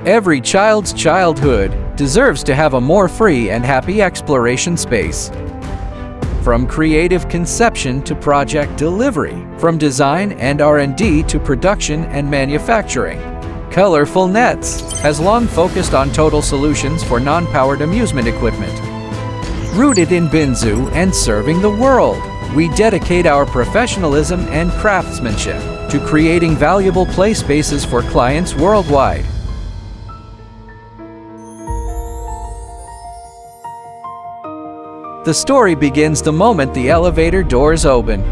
Every child's childhood deserves to have a more free and happy exploration space. From creative conception to project delivery, from design and R&D to production and manufacturing, Colorful Nets has long focused on total solutions for non-powered amusement equipment. Rooted in Binzhou and serving the world, we dedicate our professionalism and craftsmanship to creating valuable play spaces for clients worldwide. The story begins the moment the elevator doors open.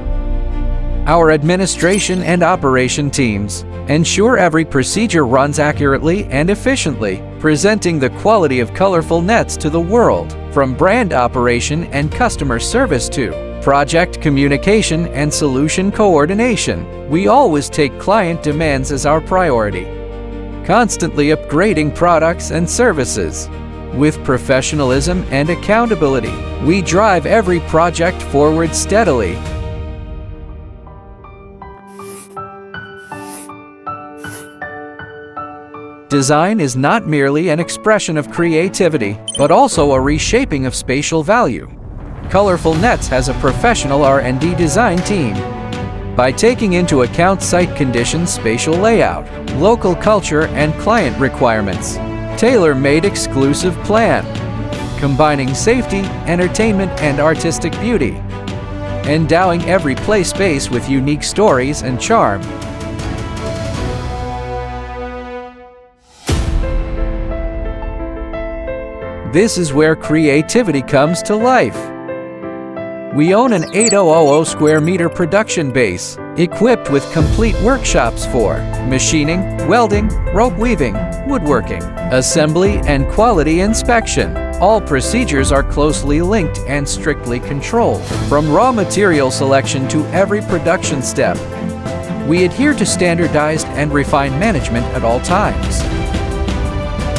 Our administration and operation teams ensure every procedure runs accurately and efficiently, presenting the quality of Colorful Nets to the world, from brand operation and customer service to project communication and solution coordination. We always take client demands as our priority, constantly upgrading products and services. With professionalism and accountability, we drive every project forward steadily. Design is not merely an expression of creativity, but also a reshaping of spatial value. Colorful Nets has a professional R&D design team. By taking into account site conditions, spatial layout, local culture, and client requirements, tailor-made exclusive plan, combining safety, entertainment, and artistic beauty, endowing every play space with unique stories and charm. This is where creativity comes to life. We own an 8,000 square meter production base, equipped with complete workshops for machining, welding, rope weaving, woodworking, assembly, and quality inspection. All procedures are closely linked and strictly controlled, from raw material selection to every production step. We adhere to standardized and refined management at all times.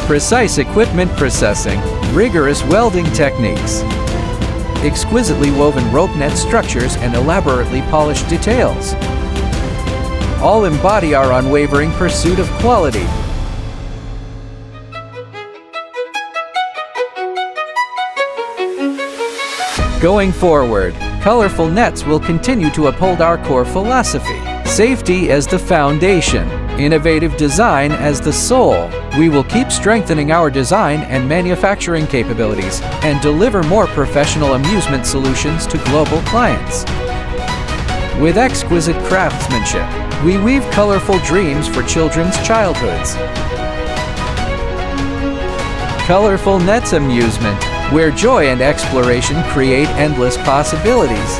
Precise equipment processing, rigorous welding techniques, exquisitely woven rope net structures, and elaborately polished details all embody our unwavering pursuit of quality. Going forward, Colorful Nets will continue to uphold our core philosophy: safety as the foundation, innovative design as the soul. We will keep strengthening our design and manufacturing capabilities and deliver more professional amusement solutions to global clients. With exquisite craftsmanship, we weave colorful dreams for children's childhoods. Colorful Nets Amusement, where joy and exploration create endless possibilities.